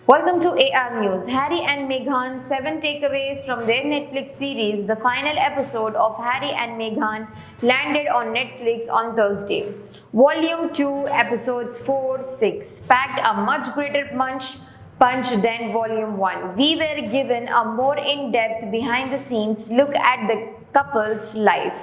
Welcome to AR News. Harry and Meghan 7 takeaways from their Netflix series. The final episode of Harry and Meghan landed on Netflix on Thursday. Volume 2, episodes 4, 6 packed a much greater punch than Volume 1. We were given a more in-depth behind-the-scenes look at the couple's life.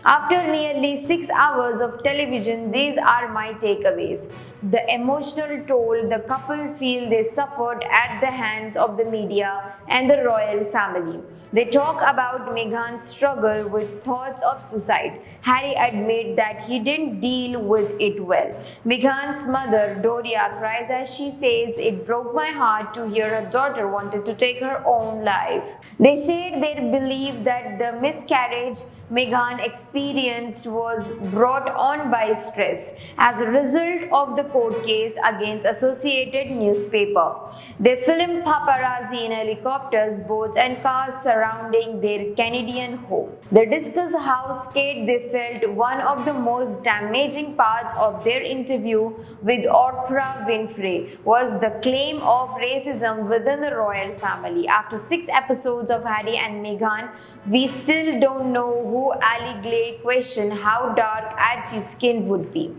After nearly 6 hours of television, these are my takeaways. The emotional toll the couple feel they suffered at the hands of the media and the royal family. They talk about Meghan's struggle with thoughts of suicide. Harry admits that he didn't deal with it well. Meghan's mother, Doria, cries as she says, "It broke my heart to hear her daughter wanted to take her own life." They shared their belief that the miscarriage Meghan experienced was brought on by stress as a result of the court case against Associated Newspaper. They filmed paparazzi in helicopters, boats and cars surrounding their Canadian home. They discuss how scared they felt. One of the most damaging parts of their interview with Oprah Winfrey was the claim of racism within the royal family. After 6 episodes of Harry and Meghan, we still don't know who allegedly questioned how dark Archie's skin would be.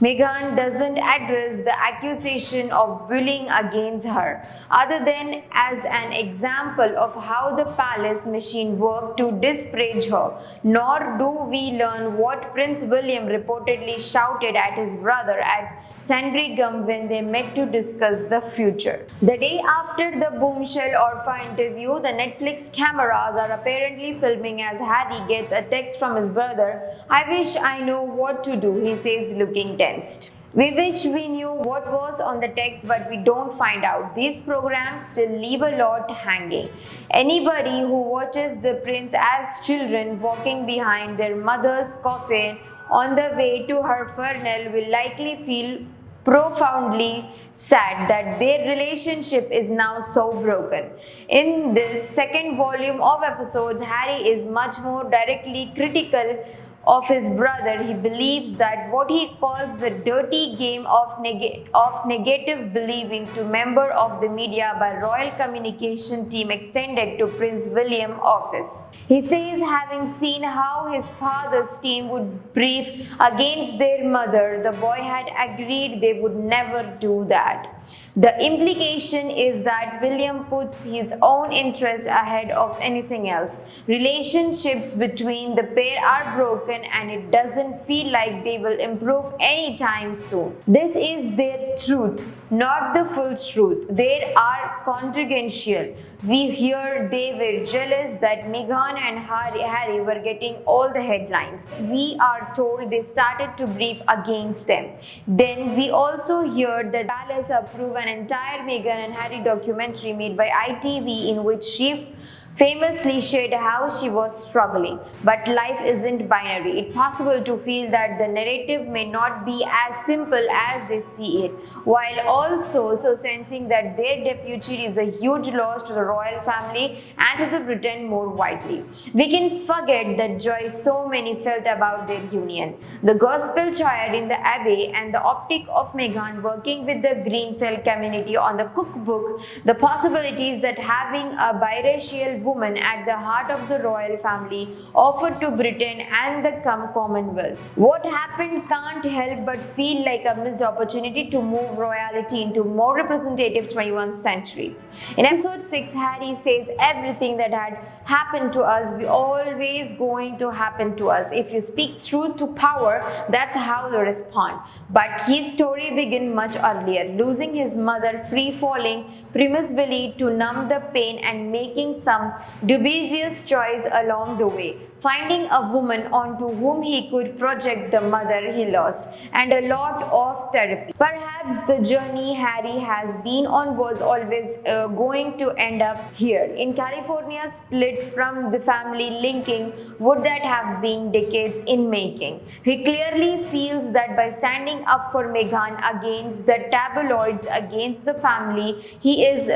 Meghan doesn't address the accusation of bullying against her, other than as an example of how the palace machine worked to disparage her. Nor do we learn what Prince William reportedly shouted at his brother at Sandringham when they met to discuss the future. The day after the bombshell Orpha interview, the Netflix cameras are apparently filming as Harry gets a text from his brother. "I wish I know what to do," he says, looking tensed. "We wish we knew what was on the text, but we don't find out. These programs still leave a lot hanging. Anybody who watches the prince as children walking behind their mother's coffin on the way to her funeral will likely feel profoundly sad that their relationship is now so broken." In this second volume of episodes, Harry is much more directly critical of his brother. He believes that what he calls the dirty game of negative believing to member of the media by royal communication team extended to Prince William office. He says having seen how his father's team would brief against their mother, the boy had agreed they would never do that. The implication is that William puts his own interest ahead of anything else. Relationships between the pair are broken and it doesn't feel like they will improve anytime soon. This is their truth, not the full truth. They are controversial. We hear they were jealous that Meghan and Harry were getting all the headlines. We are told they started to brief against them. Then we also hear that Palace approved an entire Meghan and Harry documentary made by ITV in which she famously shared how she was struggling. But life isn't binary. It's possible to feel that the narrative may not be as simple as they see it, while also sensing that their deputy is a huge loss to the royal family and to the Britain more widely. We can forget the joy so many felt about their union. The gospel choir in the Abbey and the optic of Meghan working with the Greenfield community on the cookbook, the possibilities that having a biracial woman at the heart of the royal family offered to Britain and the Commonwealth. What happened can't help but feel like a missed opportunity to move royalty into more representative 21st century. In episode 6, Harry says everything that had happened to us will always going to happen to us. If you speak truth to power, that's how they respond. But his story began much earlier, losing his mother, free-falling prematurely to numb the pain and making some dubious choice along the way, finding a woman onto whom he could project the mother he lost, and a lot of therapy. Perhaps the journey Harry has been on was always going to end up here. In California, split from the family linking would that have been decades in making. He clearly feels that by standing up for Meghan against the tabloids, against the family, he is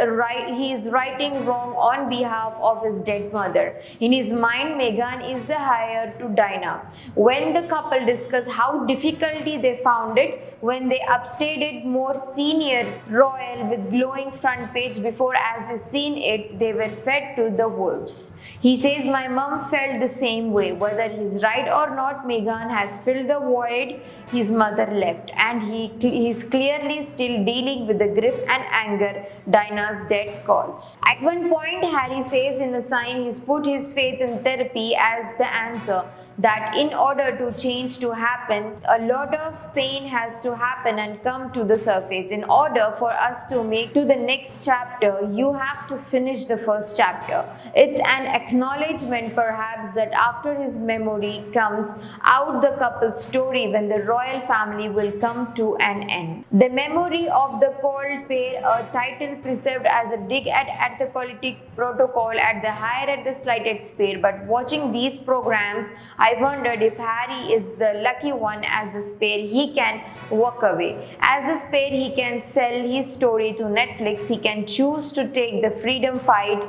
righting wrong on behalf of his dead mother. In his mind, Meghan is the heir to Diana. When the couple discuss how difficulty they found it when they upstaged more senior royal with glowing front page before as they seen it, they were fed to the wolves. He says, my mom felt the same way. Whether he's right or not, Meghan has filled the void his mother left, and he is clearly still dealing with the grief and anger Diana's death caused. At one point, Harry says in the sign he's put his faith in therapy as the answer, that in order to change to happen, a lot of pain has to happen and come to the surface. In order for us to make to the next chapter, you have to finish the first chapter. It's an acknowledgement perhaps that after his memory comes out, the couple's story when the royal family will come to an end. The memory of the cold fair, a title preserved as a dig at the politic protocol at the higher at the slighted spare. But watching these programs, I wondered if Harry is the lucky one. As the spare, he can walk away. As the spare, he can sell his story to Netflix. He can choose to take the freedom fight.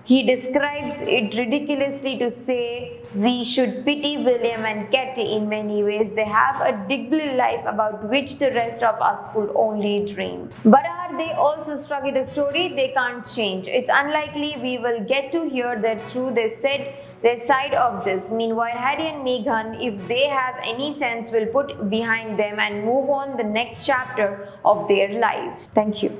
He describes it ridiculously to say we should pity William and Katie in many ways. They have a dignity life about which the rest of us could only dream. But are they also struck in a story they can't change? It's unlikely we will get to hear their truth. They said their side of this. Meanwhile, Harry and Meghan, if they have any sense, will put behind them and move on the next chapter of their lives. Thank you.